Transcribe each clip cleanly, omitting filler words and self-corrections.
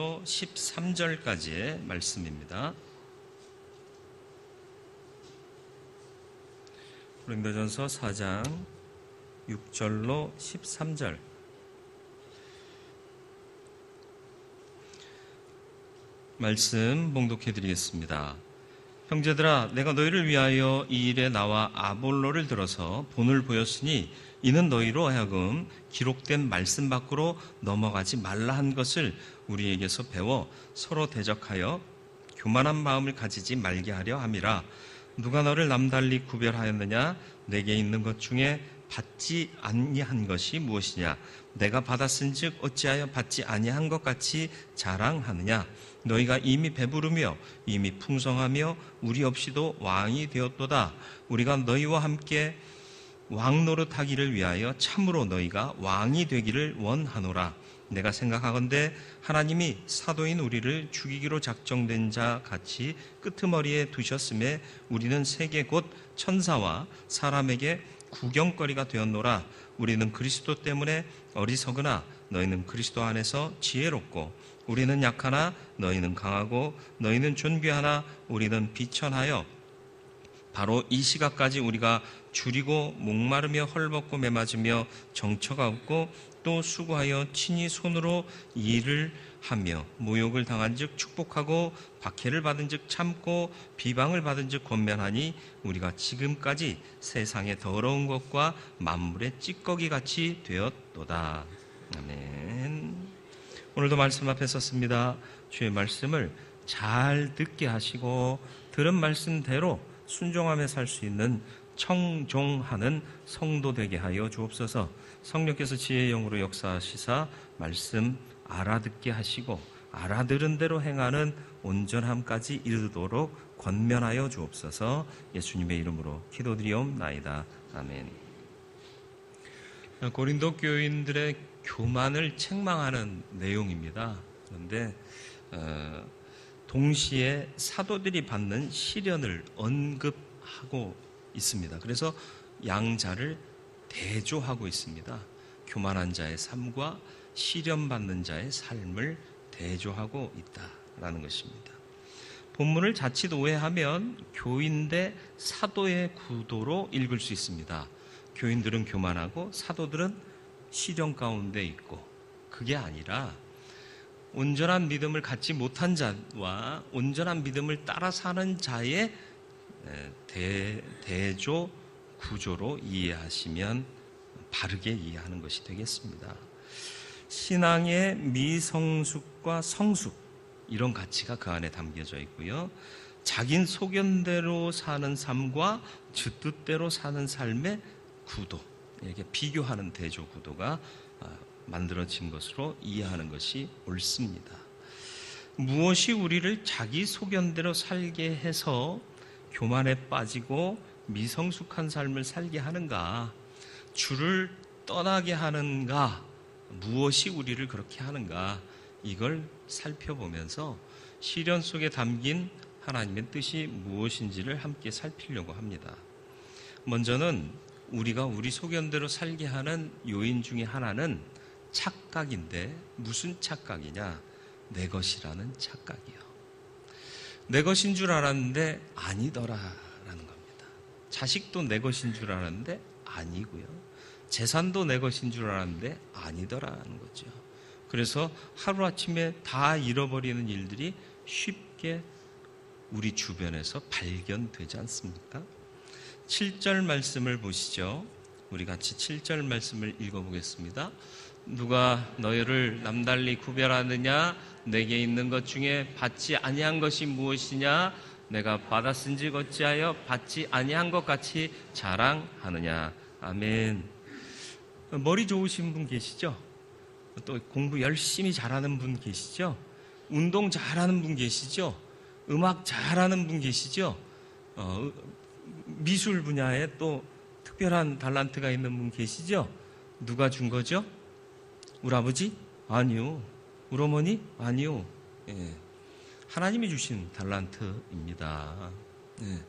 6절로 13절까지의 말씀입니다. 고린도전서 4장 6절로 13절. 말씀 봉독해 드리겠습니다. 형제들아, 내가 너희를 위하여 이 일에 나와 아볼로를 들어서 본을 보였으니 이는 너희로 하여금 기록된 말씀 밖으로 넘어가지 말라 한 것을 우리에게서 배워 서로 대적하여 교만한 마음을 가지지 말게 하려 함이라. 누가 너를 남달리 구별하였느냐? 내게 있는 것 중에 받지 아니한 것이 무엇이냐? 내가 받았은즉 어찌하여 받지 아니한 것 같이 자랑하느냐? 너희가 이미 배부르며 이미 풍성하며 우리 없이도 왕이 되었도다. 우리가 너희와 함께 왕 노릇하기를 위하여 참으로 너희가 왕이 되기를 원하노라. 내가 생각하건대 하나님이 사도인 우리를 죽이기로 작정된 자 같이 끄트머리에 두셨음에 우리는 세계 곧 천사와 사람에게 구경거리가 되었노라. 우리는 그리스도 때문에 어리석으나 너희는 그리스도 안에서 지혜롭고, 우리는 약하나 너희는 강하고, 너희는 존귀하나 우리는 비천하여 바로 이 시각까지 우리가 줄이고 목마르며 헐벗고 매맞으며 정처가 없고 또 수고하여 친히 손으로 일을 하며 모욕을 당한즉 축복하고 박해를 받은즉 참고 비방을 받은즉 권면하니 우리가 지금까지 세상의 더러운 것과 만물의 찌꺼기 같이 되었도다. 아멘. 오늘도 말씀 앞에 섰습니다. 주의 말씀을 잘 듣게 하시고 들은 말씀대로 순종하며 살 수 있는 청종하는 성도 되게 하여 주옵소서. 성령께서 지혜의 영으로 역사하시사 말씀 알아듣게 하시고 알아들은 대로 행하는 온전함까지 이르도록 권면하여 주옵소서. 예수님의 이름으로 기도드리옵나이다. 아멘. 고린도 교인들의 교만을 책망하는 내용입니다. 그런데 동시에 사도들이 받는 시련을 언급하고 있습니다. 그래서 양자를 대조하고 있습니다. 교만한 자의 삶과 시련받는 자의 삶을 대조하고 있다라는 것입니다. 본문을 자칫 오해하면 교인 대 사도의 구도로 읽을 수 있습니다. 교인들은 교만하고 사도들은 시련 가운데 있고, 그게 아니라 온전한 믿음을 갖지 못한 자와 온전한 믿음을 따라 사는 자의 대조 구조로 이해하시면 바르게 이해하는 것이 되겠습니다. 신앙의 미성숙과 성숙, 이런 가치가 그 안에 담겨져 있고요. 자긴 소견대로 사는 삶과 주 뜻대로 사는 삶의 구도, 이렇게 비교하는 대조 구도가 만들어진 것으로 이해하는 것이 옳습니다. 무엇이 우리를 자기 소견대로 살게 해서 교만에 빠지고 미성숙한 삶을 살게 하는가? 주를 떠나게 하는가? 무엇이 우리를 그렇게 하는가? 이걸 살펴보면서 시련 속에 담긴 하나님의 뜻이 무엇인지를 함께 살피려고 합니다. 먼저는 우리가 우리 소견대로 살게 하는 요인 중에 하나는 착각인데, 무슨 착각이냐? 내 것이라는 착각이요. 내 것인 줄 알았는데 아니더라라는 겁니다. 자식도 내 것인 줄 알았는데 아니고요. 재산도 내 것인 줄 알았는데 아니더라는 거죠. 그래서 하루아침에 다 잃어버리는 일들이 쉽게 우리 주변에서 발견되지 않습니까? 7절 말씀을 보시죠. 우리 같이 7절 말씀을 읽어보겠습니다. 누가 너희를 남달리 구별하느냐? 내게 있는 것 중에 받지 아니한 것이 무엇이냐? 내가 받았은즉 어찌하여 받지 아니한 것 같이 자랑하느냐? 아멘. 머리 좋으신 분 계시죠? 또 공부 열심히 잘하는 분 계시죠? 운동 잘하는 분 계시죠? 음악 잘하는 분 계시죠? 미술 분야에 또 특별한 달란트가 있는 분 계시죠? 누가 준 거죠? 우리 아버지? 아니요. 우리 어머니? 아니요. 예. 하나님이 주신 달란트입니다. 예.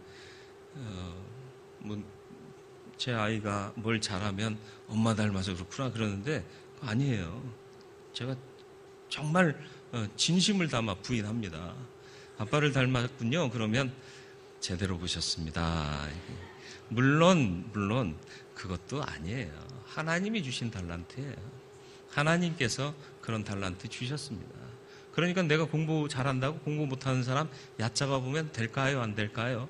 제 아이가 뭘 잘하면 엄마 닮아서 그렇구나 그러는데 아니에요. 제가 정말 진심을 담아 부인합니다. 아빠를 닮았군요. 그러면 제대로 보셨습니다. 물론 그것도 아니에요. 하나님이 주신 달란트예요. 하나님께서 그런 달란트 주셨습니다. 그러니까 내가 공부 잘한다고 공부 못하는 사람 얕잡아 보면 될까요? 안 될까요?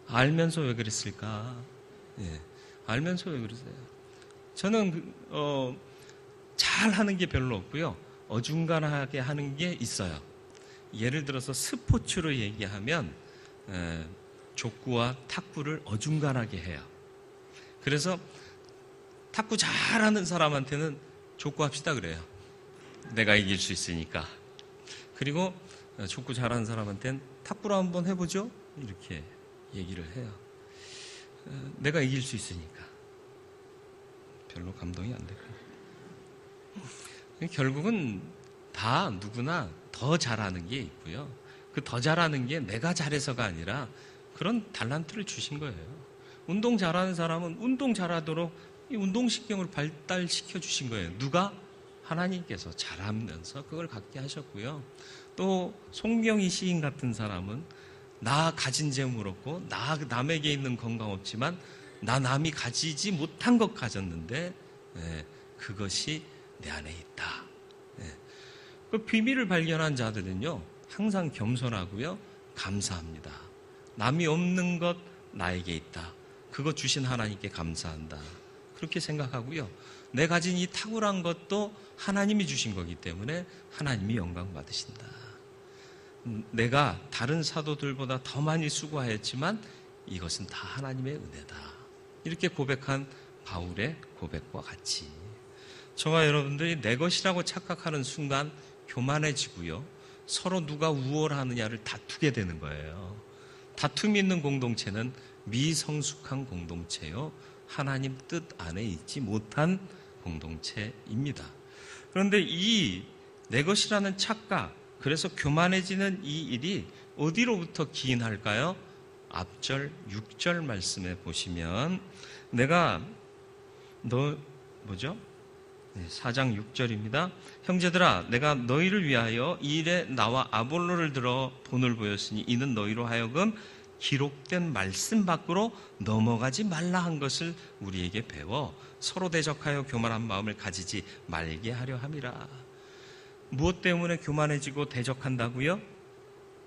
알면서 왜 그랬을까? 예, 알면서 왜 그러세요? 저는 잘하는 게 별로 없고요. 어중간하게 하는 게 있어요. 예를 들어서 스포츠로 얘기하면 족구와 탁구를 어중간하게 해요. 그래서 탁구 잘하는 사람한테는 족구합시다 그래요. 내가 이길 수 있으니까. 그리고 족구 잘하는 사람한테는 탁구로 한번 해보죠. 이렇게 얘기를 해요. 내가 이길 수 있으니까. 별로 감동이 안 되고. 결국은 다 누구나 더 잘하는 게 있고요. 그 더 잘하는 게 내가 잘해서가 아니라 그런 달란트를 주신 거예요. 운동 잘하는 사람은 운동 잘하도록 이 운동신경을 발달시켜 주신 거예요. 누가? 하나님께서 잘하면서 그걸 갖게 하셨고요. 또 송경희 시인 같은 사람은 나 가진 재물 없고 남에게 있는 건강 없지만 나 남이 가지지 못한 것 가졌는데 그것이 내 안에 있다. 그 비밀을 발견한 자들은요 항상 겸손하고요 감사합니다. 남이 없는 것 나에게 있다. 그거 주신 하나님께 감사한다. 그렇게 생각하고요. 내 가진 이 탁월한 것도 하나님이 주신 거기 때문에 하나님이 영광 받으신다. 내가 다른 사도들보다 더 많이 수고하였지만 이것은 다 하나님의 은혜다. 이렇게 고백한 바울의 고백과 같이 저와 여러분들이 내 것이라고 착각하는 순간 교만해지고요. 서로 누가 우월하느냐를 다투게 되는 거예요. 다툼이 있는 공동체는 미성숙한 공동체요. 하나님 뜻 안에 있지 못한 공동체입니다. 그런데 이 내 것이라는 착각, 그래서 교만해지는 이 일이 어디로부터 기인할까요? 앞절 6절 말씀에 보시면 내가 4장 6절입니다. 형제들아 내가 너희를 위하여 이 일에 나와 아볼로를 들어 본을 보였으니 이는 너희로 하여금 기록된 말씀 밖으로 넘어가지 말라 한 것을 우리에게 배워 서로 대적하여 교만한 마음을 가지지 말게 하려 함이라. 무엇 때문에 교만해지고 대적한다고요?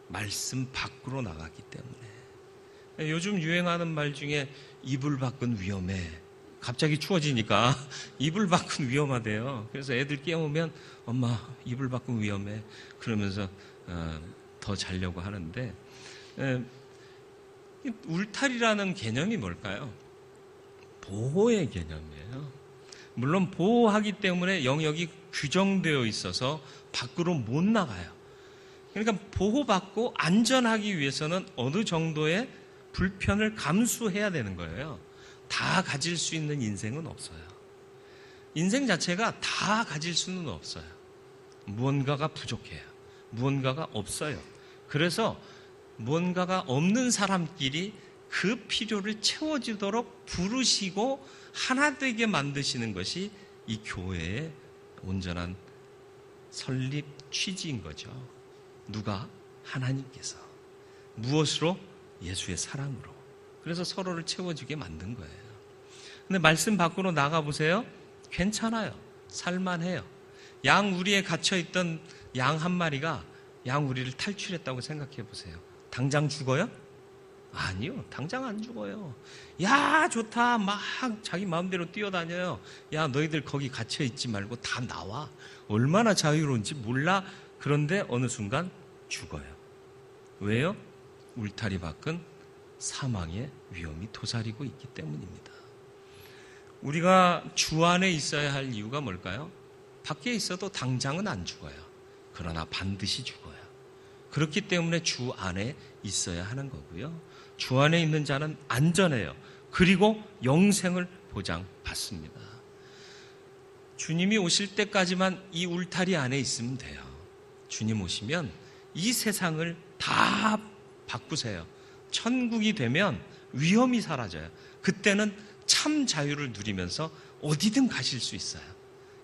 말씀 밖으로 나가기 때문에. 요즘 유행하는 말 중에 이불 밖은 위험해. 갑자기 추워지니까 이불 밖은 위험하대요. 그래서 애들 깨우면 엄마 이불 밖은 위험해. 그러면서 더 자려고 하는데 울타리라는 개념이 뭘까요? 보호의 개념이에요. 물론 보호하기 때문에 영역이 규정되어 있어서 밖으로 못 나가요. 그러니까 보호받고 안전하기 위해서는 어느 정도의 불편을 감수해야 되는 거예요. 다 가질 수 있는 인생은 없어요. 인생 자체가 다 가질 수는 없어요. 무언가가 부족해요. 무언가가 없어요. 그래서 무언가가 없는 사람끼리 그 필요를 채워주도록 부르시고 하나 되게 만드시는 것이 이 교회의 온전한 설립 취지인 거죠. 누가? 하나님께서. 무엇으로? 예수의 사랑으로. 그래서 서로를 채워주게 만든 거예요. 근데 말씀 밖으로 나가보세요. 괜찮아요. 살만해요. 양 우리에 갇혀있던 양 한 마리가 양 우리를 탈출했다고 생각해 보세요. 당장 죽어요? 아니요. 당장 안 죽어요. 야 좋다. 막 자기 마음대로 뛰어다녀요. 야 너희들 거기 갇혀있지 말고 다 나와. 얼마나 자유로운지 몰라. 그런데 어느 순간 죽어요. 왜요? 울타리 밖은 사망의 위험이 도사리고 있기 때문입니다. 우리가 주 안에 있어야 할 이유가 뭘까요? 밖에 있어도 당장은 안 죽어요. 그러나 반드시 죽어요. 그렇기 때문에 주 안에 있어야 하는 거고요. 주 안에 있는 자는 안전해요. 그리고 영생을 보장받습니다. 주님이 오실 때까지만 이 울타리 안에 있으면 돼요. 주님 오시면 이 세상을 다 바꾸세요. 천국이 되면 위험이 사라져요. 그때는 참 자유를 누리면서 어디든 가실 수 있어요.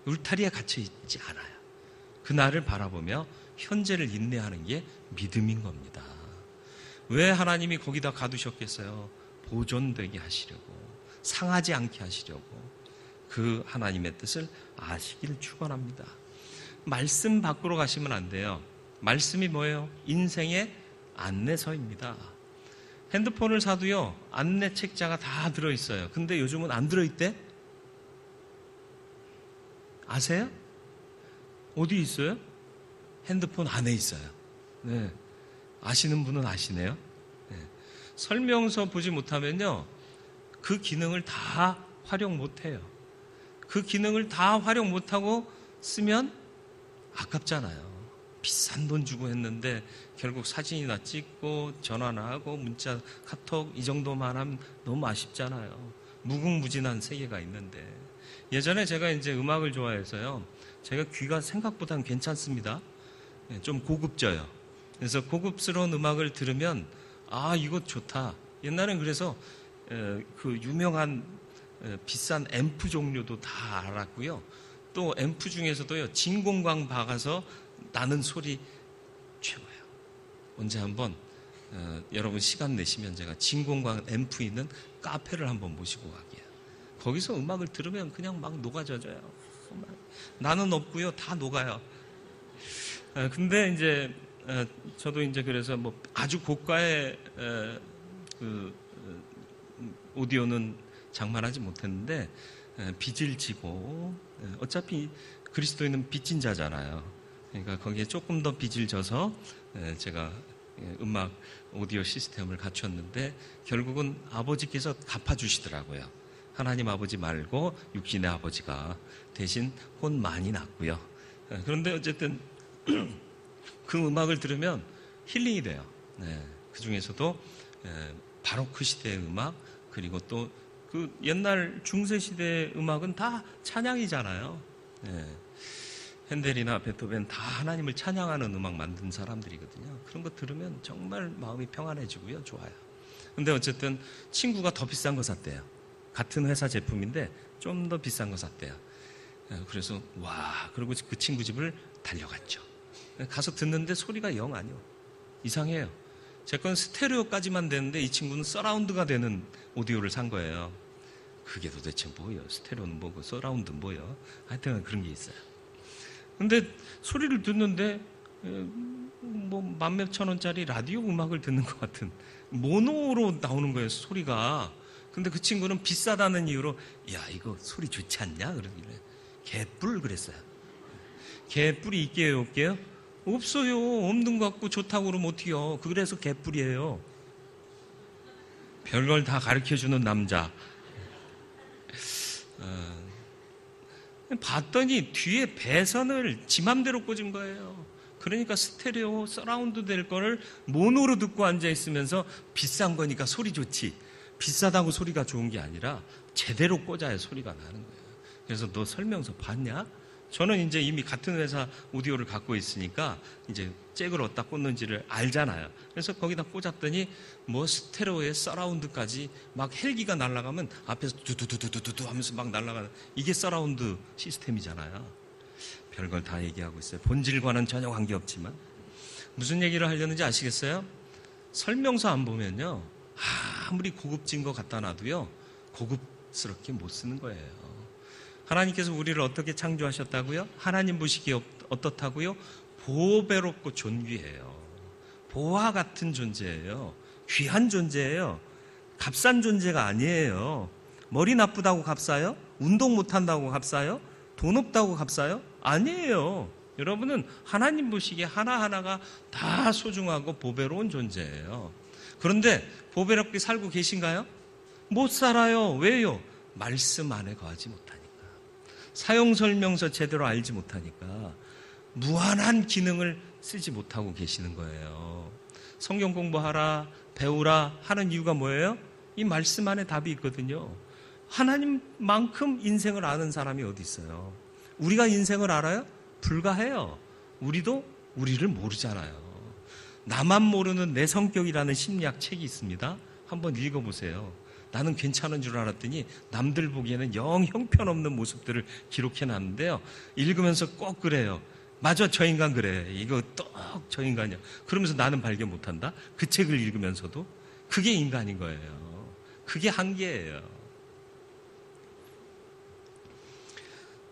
울타리에 갇혀 있지 않아요. 그날을 바라보며 현재를 인내하는 게 믿음인 겁니다. 왜 하나님이 거기다 가두셨겠어요? 보존되게 하시려고, 상하지 않게 하시려고. 그 하나님의 뜻을 아시기를 축원합니다. 말씀 밖으로 가시면 안 돼요. 말씀이 뭐예요? 인생의 안내서입니다. 핸드폰을 사도요, 안내 책자가 다 들어있어요. 근데 요즘은 안 들어있대? 아세요? 어디 있어요? 핸드폰 안에 있어요. 네. 아시는 분은 아시네요. 네. 설명서 보지 못하면요, 그 기능을 다 활용 못해요. 그 기능을 다 활용 못하고 쓰면 아깝잖아요. 비싼 돈 주고 했는데 결국 사진이나 찍고 전화나 하고 문자, 카톡 이 정도만 하면 너무 아쉽잖아요. 무궁무진한 세계가 있는데. 예전에 제가 이제 음악을 좋아해서요, 제가 귀가 생각보다는 괜찮습니다. 좀 고급져요. 그래서 고급스러운 음악을 들으면 아, 이거 좋다. 옛날엔 그래서 그 유명한 비싼 앰프 종류도 다 알았고요. 또 앰프 중에서도요, 진공광 박아서 나는 소리 최고예요. 언제 한번 여러분 시간 내시면 제가 진공광 앰프 있는 카페를 한번 모시고 가게요. 거기서 음악을 들으면 그냥 막 녹아져요. 나는 없고요, 다 녹아요. 근데 이제 저도 이제 그래서 뭐 아주 고가의 그 오디오는 장만하지 못했는데 빚을 지고, 어차피 그리스도인은 빚진 자잖아요. 그러니까 거기에 조금 더 빚을 져서 제가 음악 오디오 시스템을 갖췄는데 결국은 아버지께서 갚아주시더라고요. 하나님 아버지 말고 육신의 아버지가 대신 혼 많이 났고요. 그런데 어쨌든 그 음악을 들으면 힐링이 돼요. 그 중에서도 바로크 시대의 음악, 그리고 또 그 옛날 중세 시대의 음악은 다 찬양이잖아요. 핸델이나 베토벤 다 하나님을 찬양하는 음악 만든 사람들이거든요. 그런 거 들으면 정말 마음이 평안해지고요, 좋아요. 근데 어쨌든 친구가 더 비싼 거 샀대요. 같은 회사 제품인데 좀 더 비싼 거 샀대요. 그래서 와, 그리고 그 친구 집을 달려갔죠. 가서 듣는데 소리가 영 아니요, 이상해요. 제 건 스테레오까지만 되는데 이 친구는 서라운드가 되는 오디오를 산 거예요. 그게 도대체 뭐예요? 스테레오는 뭐고 서라운드 뭐예요? 하여튼 그런 게 있어요. 근데 소리를 듣는데 뭐 만몇천 원짜리 라디오 음악을 듣는 것 같은 모노로 나오는 거예요, 소리가. 근데 그 친구는 비싸다는 이유로 야, 이거 소리 좋지 않냐? 그러길래 개뿔 그랬어요. 개뿔이 있게요, 없게요? 없어요. 없는 것 같고 좋다고 그러면 어떡해요. 그래서 개뿔이에요. 별걸 다 가르쳐주는 남자. 봤더니 뒤에 배선을 지 맘대로 꽂은 거예요. 그러니까 스테레오 서라운드 될 거를 모노로 듣고 앉아있으면서 비싼 거니까 소리 좋지, 비싸다고 소리가 좋은 게 아니라 제대로 꽂아야 소리가 나는 거예요. 그래서 너 설명서 봤냐? 저는 이제 이미 같은 회사 오디오를 갖고 있으니까 이제 잭을 어디다 꽂는지를 알잖아요. 그래서 거기다 꽂았더니 뭐 스테레오의 서라운드까지 막 헬기가 날아가면 앞에서 두두두두두두 하면서 막 날아가는, 이게 서라운드 시스템이잖아요. 별걸 다 얘기하고 있어요. 본질과는 전혀 관계없지만. 무슨 얘기를 하려는지 아시겠어요? 설명서 안 보면요, 아무리 고급진 거 갖다 놔도요, 고급스럽게 못 쓰는 거예요. 하나님께서 우리를 어떻게 창조하셨다고요? 하나님 보시기에 어떻다고요? 보배롭고 존귀해요. 보화 같은 존재예요. 귀한 존재예요. 값싼 존재가 아니에요. 머리 나쁘다고 값싸요? 운동 못한다고 값싸요? 돈 없다고 값싸요? 아니에요. 여러분은 하나님 보시기에 하나하나가 다 소중하고 보배로운 존재예요. 그런데 보배롭게 살고 계신가요? 못 살아요. 왜요? 말씀 안에 거하지 못하니까. 사용설명서 제대로 알지 못하니까 무한한 기능을 쓰지 못하고 계시는 거예요. 성경 공부하라, 배우라 하는 이유가 뭐예요? 이 말씀 안에 답이 있거든요. 하나님만큼 인생을 아는 사람이 어디 있어요? 우리가 인생을 알아요? 불가해요. 우리도 우리를 모르잖아요. 나만 모르는 내 성격이라는 심리학 책이 있습니다. 한번 읽어보세요. 나는 괜찮은 줄 알았더니 남들 보기에는 영 형편없는 모습들을 기록해놨는데요. 읽으면서 꼭 그래요. 맞아, 저 인간 그래. 이거 똑 저 인간이야. 그러면서 나는 발견 못한다? 그 책을 읽으면서도? 그게 인간인 거예요. 그게 한계예요.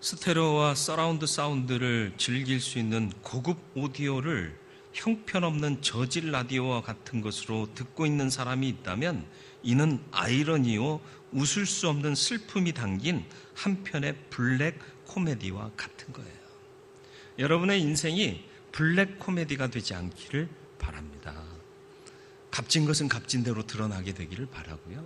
스테레오와 서라운드 사운드를 즐길 수 있는 고급 오디오를 형편없는 저질 라디오와 같은 것으로 듣고 있는 사람이 있다면 이는 아이러니요, 웃을 수 없는 슬픔이 담긴 한편의 블랙 코미디와 같은 거예요. 여러분의 인생이 블랙 코미디가 되지 않기를 바랍니다. 값진 것은 값진 대로 드러나게 되기를 바라고요.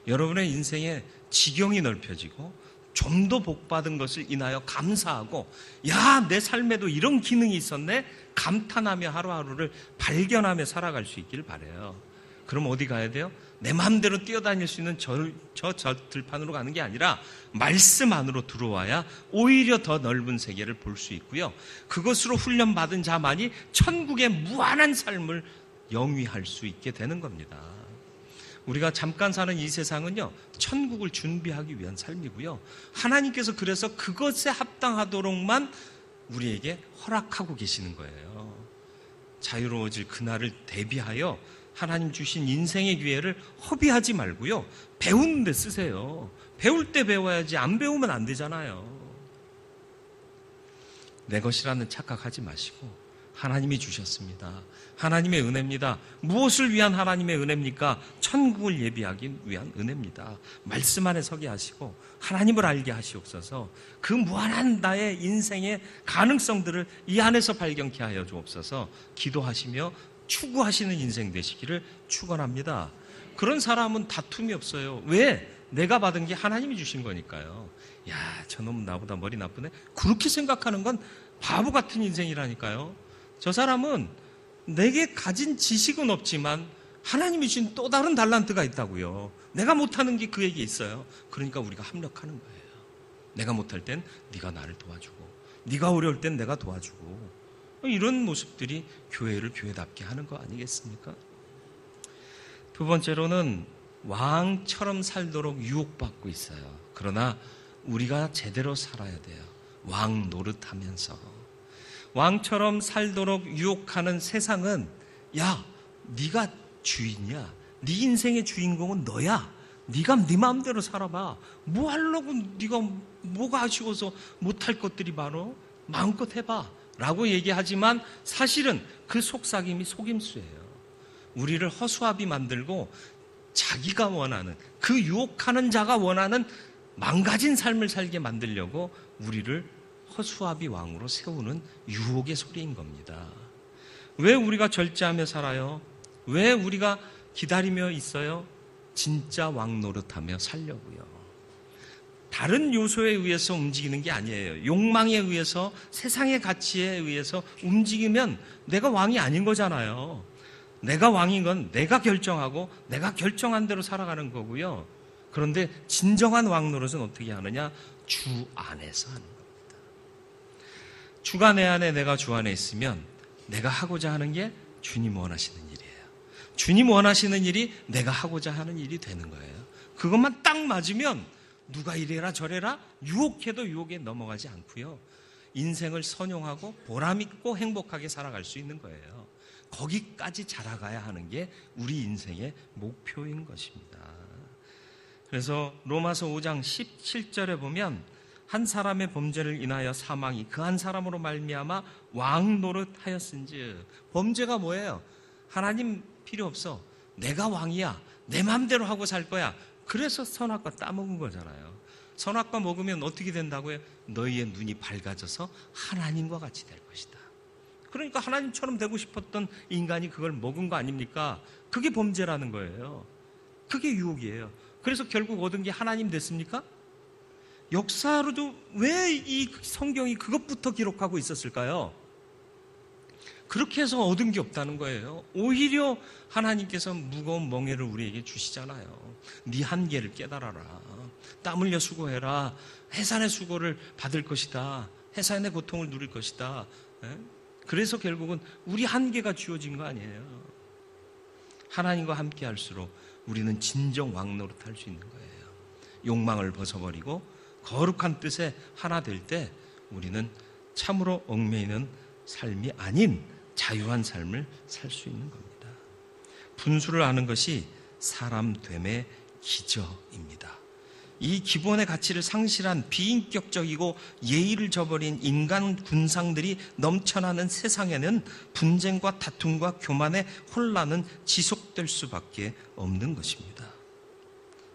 여러분의 인생의 지경이 넓혀지고 좀 더 복받은 것을 인하여 감사하고, 야, 내 삶에도 이런 기능이 있었네? 감탄하며 하루하루를 발견하며 살아갈 수 있기를 바라요. 그럼 어디 가야 돼요? 내 마음대로 뛰어다닐 수 있는 저 들판으로 가는 게 아니라 말씀 안으로 들어와야 오히려 더 넓은 세계를 볼 수 있고요. 그것으로 훈련받은 자만이 천국의 무한한 삶을 영위할 수 있게 되는 겁니다. 우리가 잠깐 사는 이 세상은요, 천국을 준비하기 위한 삶이고요. 하나님께서 그래서 그것에 합당하도록만 우리에게 허락하고 계시는 거예요. 자유로워질 그날을 대비하여 하나님 주신 인생의 기회를 허비하지 말고요. 배우는 데 쓰세요. 배울 때 배워야지 안 배우면 안 되잖아요. 내 것이라는 착각하지 마시고 하나님이 주셨습니다. 하나님의 은혜입니다. 무엇을 위한 하나님의 은혜입니까? 천국을 예비하기 위한 은혜입니다. 말씀 안에 서게 하시고 하나님을 알게 하시옵소서. 그 무한한 나의 인생의 가능성들을 이 안에서 발견케 하여 주옵소서. 기도하시며 추구하시는 인생 되시기를 축원합니다. 그런 사람은 다툼이 없어요. 왜? 내가 받은 게 하나님이 주신 거니까요. 야, 저놈은 나보다 머리 나쁘네. 그렇게 생각하는 건 바보 같은 인생이라니까요. 저 사람은 내게 가진 지식은 없지만 하나님이 주신 또 다른 달란트가 있다고요. 내가 못하는 게 그에게 있어요. 그러니까 우리가 합력하는 거예요. 내가 못할 땐 네가 나를 도와주고, 네가 어려울 땐 내가 도와주고, 이런 모습들이 교회를 교회답게 하는 거 아니겠습니까? 두 번째로는 왕처럼 살도록 유혹받고 있어요. 그러나 우리가 제대로 살아야 돼요. 왕 노릇하면서. 왕처럼 살도록 유혹하는 세상은, 야, 네가 주인이야. 네 인생의 주인공은 너야. 네가 네 마음대로 살아봐. 뭐 하려고 네가 뭐가 아쉬워서 못할 것들이 많어? 마음껏 해봐 라고 얘기하지만 사실은 그 속삭임이 속임수예요. 우리를 허수아비 만들고 자기가 원하는, 그 유혹하는 자가 원하는 망가진 삶을 살게 만들려고 우리를 허수아비 왕으로 세우는 유혹의 소리인 겁니다. 왜 우리가 절제하며 살아요? 왜 우리가 기다리며 있어요? 진짜 왕 노릇하며 살려고요. 다른 요소에 의해서 움직이는 게 아니에요. 욕망에 의해서, 세상의 가치에 의해서 움직이면 내가 왕이 아닌 거잖아요. 내가 왕인 건 내가 결정하고 내가 결정한 대로 살아가는 거고요. 그런데 진정한 왕 노릇은 어떻게 하느냐? 주 안에서 하는 겁니다. 주가 내 안에, 내가 주 안에 있으면 내가 하고자 하는 게 주님 원하시는 일이에요. 주님 원하시는 일이 내가 하고자 하는 일이 되는 거예요. 그것만 딱 맞으면 누가 이래라 저래라 유혹해도 유혹에 넘어가지 않고요. 인생을 선용하고 보람있고 행복하게 살아갈 수 있는 거예요. 거기까지 자라가야 하는 게 우리 인생의 목표인 것입니다. 그래서 로마서 5장 17절에 보면 한 사람의 범죄를 인하여 사망이 그 한 사람으로 말미암아 왕 노릇하였은즉, 범죄가 뭐예요? 하나님 필요 없어. 내가 왕이야. 내 마음대로 하고 살 거야. 그래서 선악과 따먹은 거잖아요. 선악과 먹으면 어떻게 된다고요? 너희의 눈이 밝아져서 하나님과 같이 될 것이다. 그러니까 하나님처럼 되고 싶었던 인간이 그걸 먹은 거 아닙니까? 그게 범죄라는 거예요. 그게 유혹이에요. 그래서 결국 얻은 게 하나님 됐습니까? 역사로도 왜 이 성경이 그것부터 기록하고 있었을까요? 그렇게 해서 얻은 게 없다는 거예요. 오히려 하나님께서 무거운 멍에를 우리에게 주시잖아요. 네 한계를 깨달아라. 땀 흘려 수고해라. 해산의 수고를 받을 것이다. 해산의 고통을 누릴 것이다. 그래서 결국은 우리 한계가 주어진 거 아니에요. 하나님과 함께 할수록 우리는 진정 왕노릇할 수 있는 거예요. 욕망을 벗어버리고 거룩한 뜻에 하나 될 때 우리는 참으로 얽매이는 삶이 아닌 자유한 삶을 살 수 있는 겁니다. 분수를 아는 것이 사람됨의 기저입니다. 이 기본의 가치를 상실한 비인격적이고 예의를 저버린 인간 군상들이 넘쳐나는 세상에는 분쟁과 다툼과 교만의 혼란은 지속될 수밖에 없는 것입니다.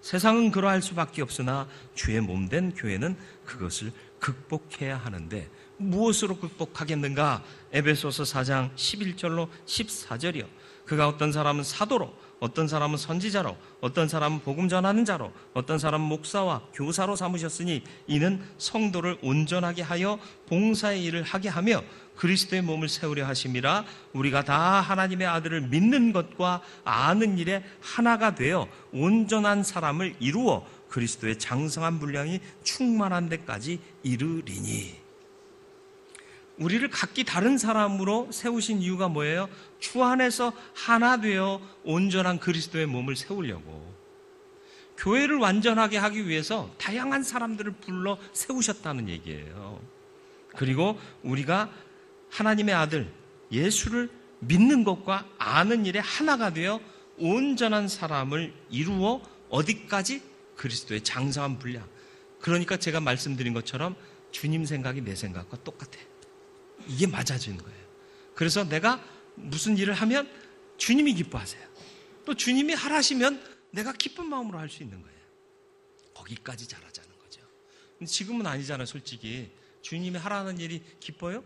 세상은 그러할 수밖에 없으나 주의 몸된 교회는 그것을 극복해야 하는데 무엇으로 극복하겠는가? 에베소서 4장 11절로 14절이요. 그가 어떤 사람은 사도로, 어떤 사람은 선지자로, 어떤 사람은 복음 전하는 자로, 어떤 사람은 목사와 교사로 삼으셨으니 이는 성도를 온전하게 하여 봉사의 일을 하게 하며 그리스도의 몸을 세우려 하심이라. 우리가 다 하나님의 아들을 믿는 것과 아는 일에 하나가 되어 온전한 사람을 이루어 그리스도의 장성한 분량이 충만한 데까지 이르리니. 우리를 각기 다른 사람으로 세우신 이유가 뭐예요? 주 안에서 하나 되어 온전한 그리스도의 몸을 세우려고. 교회를 완전하게 하기 위해서 다양한 사람들을 불러 세우셨다는 얘기예요. 그리고 우리가 하나님의 아들 예수를 믿는 것과 아는 일에 하나가 되어 온전한 사람을 이루어 어디까지? 그리스도의 장성한 분량. 그러니까 제가 말씀드린 것처럼 주님 생각이 내 생각과 똑같아. 이게 맞아지는 거예요. 그래서 내가 무슨 일을 하면 주님이 기뻐하세요. 또 주님이 하라시면 내가 기쁜 마음으로 할 수 있는 거예요. 거기까지 잘하자는 거죠. 근데 지금은 아니잖아요. 솔직히 주님이 하라는 일이 기뻐요?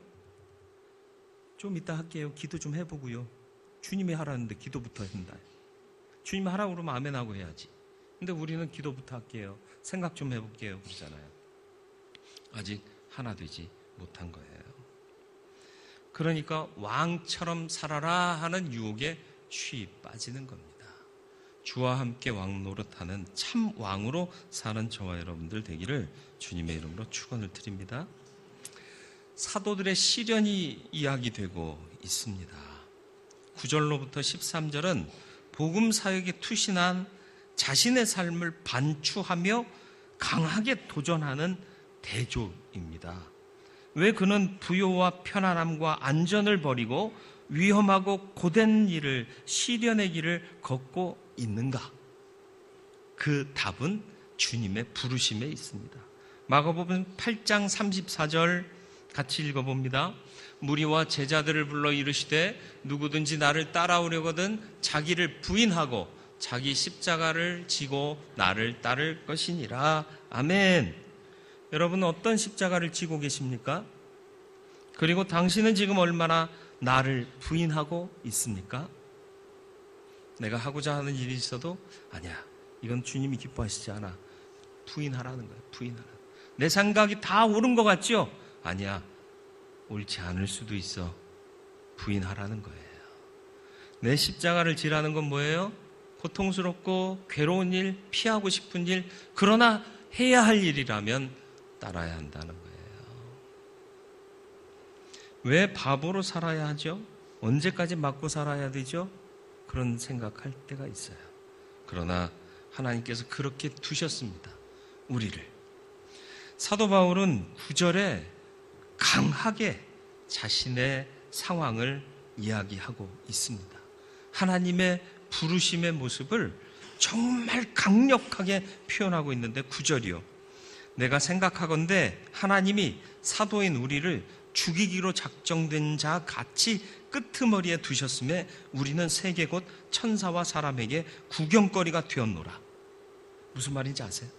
좀 이따 할게요. 기도 좀 해보고요. 주님이 하라는데 기도부터 한다. 주님이 하라고 그러면 아멘 하고 해야지. 근데 우리는 기도부터 할게요. 생각 좀 해볼게요. 그러잖아요. 아직 하나 되지 못한 거예요. 그러니까 왕처럼 살아라 하는 유혹에 쉬 빠지는 겁니다. 주와 함께 왕 노릇하는 참 왕으로 사는 저와 여러분들 되기를 주님의 이름으로 축원을 드립니다. 사도들의 시련이 이야기되고 있습니다. 9절로부터 13절은 복음 사역에 투신한 자신의 삶을 반추하며 강하게 도전하는 대조입니다. 왜 그는 부요와 편안함과 안전을 버리고 위험하고 고된 일을, 시련의 길을 걷고 있는가? 그 답은 주님의 부르심에 있습니다. 마가복음 8장 34절 같이 읽어봅니다. 무리와 제자들을 불러 이르시되 누구든지 나를 따라오려거든 자기를 부인하고 자기 십자가를 지고 나를 따를 것이니라. 아멘. 여러분은 어떤 십자가를 지고 계십니까? 그리고 당신은 지금 얼마나 나를 부인하고 있습니까? 내가 하고자 하는 일이 있어도 아니야, 이건 주님이 기뻐하시지 않아. 부인하라는 거야. 부인하라. 내 생각이 다 옳은 것 같죠? 아니야, 옳지 않을 수도 있어. 부인하라는 거예요. 내 십자가를 지라는 건 뭐예요? 고통스럽고 괴로운 일, 피하고 싶은 일, 그러나 해야 할 일이라면 따라야 한다는 거예요. 왜 바보로 살아야 하죠? 언제까지 맞고 살아야 되죠? 그런 생각할 때가 있어요. 그러나 하나님께서 그렇게 두셨습니다. 우리를. 사도 바울은 9절에 강하게 자신의 상황을 이야기하고 있습니다. 하나님의 부르심의 모습을 정말 강력하게 표현하고 있는데 9절이요. 내가 생각하건대 하나님이 사도인 우리를 죽이기로 작정된 자 같이 끄트머리에 두셨음에 우리는 세계 곧 천사와 사람에게 구경거리가 되었노라. 무슨 말인지 아세요?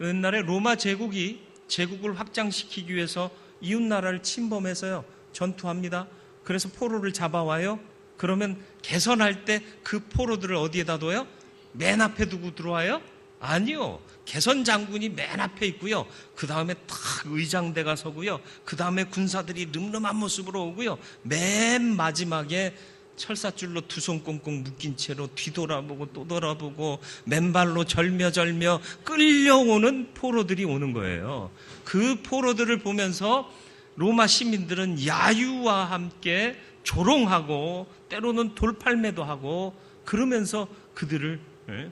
옛날에 로마 제국이 제국을 확장시키기 위해서 이웃나라를 침범해서요 전투합니다. 그래서 포로를 잡아와요. 그러면 개선할 때 그 포로들을 어디에다 둬요? 맨 앞에 두고 들어와요? 아니요. 개선 장군이 맨 앞에 있고요. 그 다음에 탁 의장대가 서고요. 그 다음에 군사들이 늠름한 모습으로 오고요. 맨 마지막에 철사줄로 두 손 꽁꽁 묶인 채로 뒤돌아보고 또 돌아보고 맨발로 절며절며 끌려오는 포로들이 오는 거예요. 그 포로들을 보면서 로마 시민들은 야유와 함께 조롱하고 때로는 돌팔매도 하고 그러면서 그들을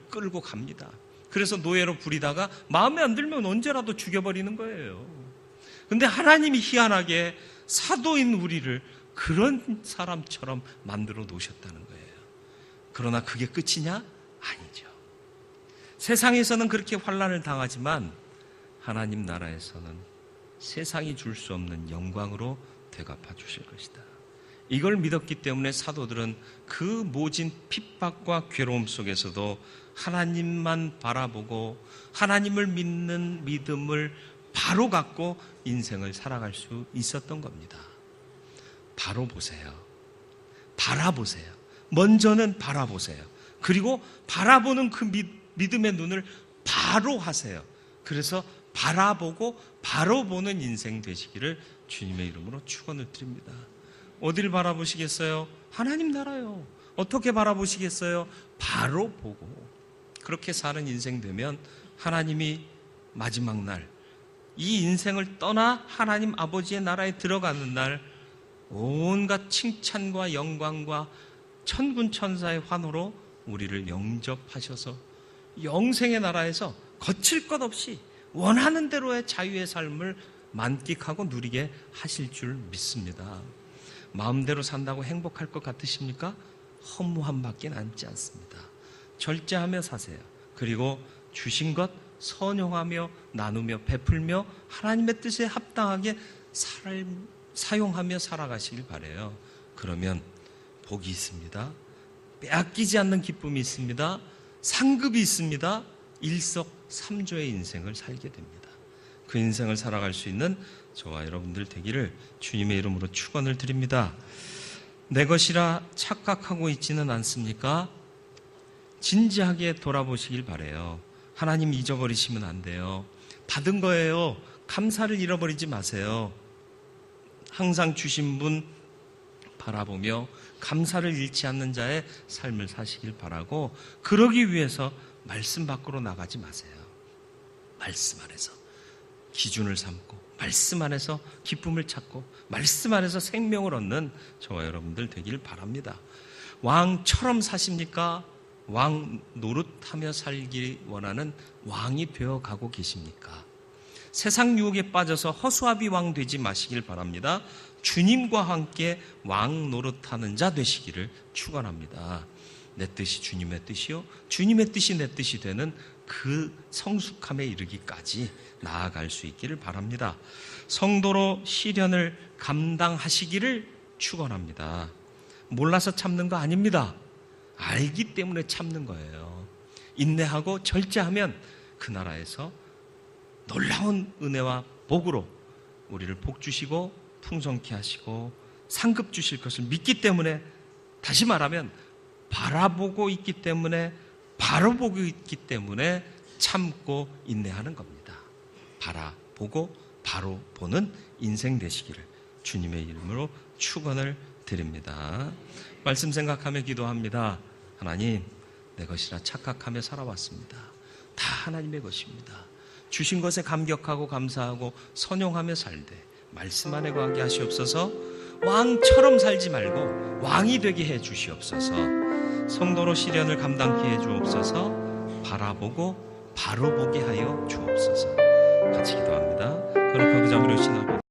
끌고 갑니다. 그래서 노예로 부리다가 마음에 안 들면 언제라도 죽여버리는 거예요. 근데 하나님이 희한하게 사도인 우리를 그런 사람처럼 만들어 놓으셨다는 거예요. 그러나 그게 끝이냐? 아니죠. 세상에서는 그렇게 환난을 당하지만 하나님 나라에서는 세상이 줄 수 없는 영광으로 되갚아 주실 것이다. 이걸 믿었기 때문에 사도들은 그 모진 핍박과 괴로움 속에서도 하나님만 바라보고 하나님을 믿는 믿음을 바로 갖고 인생을 살아갈 수 있었던 겁니다. 바로 보세요. 바라보세요. 먼저는 바라보세요. 그리고 바라보는 그 믿음의 눈을 바로 하세요. 그래서 바라보고 바로 보는 인생 되시기를 주님의 이름으로 축원을 드립니다. 어디를 바라보시겠어요? 하나님 나라요. 어떻게 바라보시겠어요? 바로 보고 그렇게 사는 인생 되면 하나님이 마지막 날 이 인생을 떠나 하나님 아버지의 나라에 들어가는 날 온갖 칭찬과 영광과 천군 천사의 환호로 우리를 영접하셔서 영생의 나라에서 거칠 것 없이 원하는 대로의 자유의 삶을 만끽하고 누리게 하실 줄 믿습니다. 마음대로 산다고 행복할 것 같으십니까? 허무함밖에 남지 않습니다. 절제하며 사세요. 그리고 주신 것 선용하며 나누며 베풀며 하나님의 뜻에 합당하게 사용하며 살아가시길 바라요. 그러면 복이 있습니다. 빼앗기지 않는 기쁨이 있습니다. 상급이 있습니다. 일석삼조의 인생을 살게 됩니다. 그 인생을 살아갈 수 있는 저와 여러분들 되기를 주님의 이름으로 축원을 드립니다. 내 것이라 착각하고 있지는 않습니까? 진지하게 돌아보시길 바라요. 하나님 잊어버리시면 안 돼요. 받은 거예요. 감사를 잃어버리지 마세요. 항상 주신 분 바라보며 감사를 잃지 않는 자의 삶을 사시길 바라고, 그러기 위해서 말씀 밖으로 나가지 마세요. 말씀 안에서 기준을 삼고 말씀 안에서 기쁨을 찾고 말씀 안에서 생명을 얻는 저와 여러분들 되길 바랍니다. 왕처럼 사십니까? 왕 노릇하며 살기 원하는 왕이 되어가고 계십니까? 세상 유혹에 빠져서 허수아비 왕 되지 마시길 바랍니다. 주님과 함께 왕 노릇하는 자 되시기를 축원합니다. 내 뜻이 주님의 뜻이요 주님의 뜻이 내 뜻이 되는 그 성숙함에 이르기까지 나아갈 수 있기를 바랍니다. 성도로 시련을 감당하시기를 축원합니다. 몰라서 참는 거 아닙니다. 알기 때문에 참는 거예요. 인내하고 절제하면 그 나라에서 놀라운 은혜와 복으로 우리를 복 주시고 풍성케 하시고 상급 주실 것을 믿기 때문에, 다시 말하면 바라보고 있기 때문에, 바로 보고 있기 때문에 참고 인내하는 겁니다. 바라보고 바로 보는 인생 되시기를 주님의 이름으로 축원을 드립니다. 말씀 생각하며 기도합니다. 하나님, 내 것이라 착각하며 살아왔습니다. 다 하나님의 것입니다. 주신 것에 감격하고 감사하고 선용하며 살되 말씀 안에 거하게 하시옵소서. 왕처럼 살지 말고 왕이 되게 해 주시옵소서. 성도로 시련을 감당케 해 주옵소서. 바라보고 바로 보게 하여 주옵소서. 같이 기도합니다. 거룩하고 자비로우신 아버지,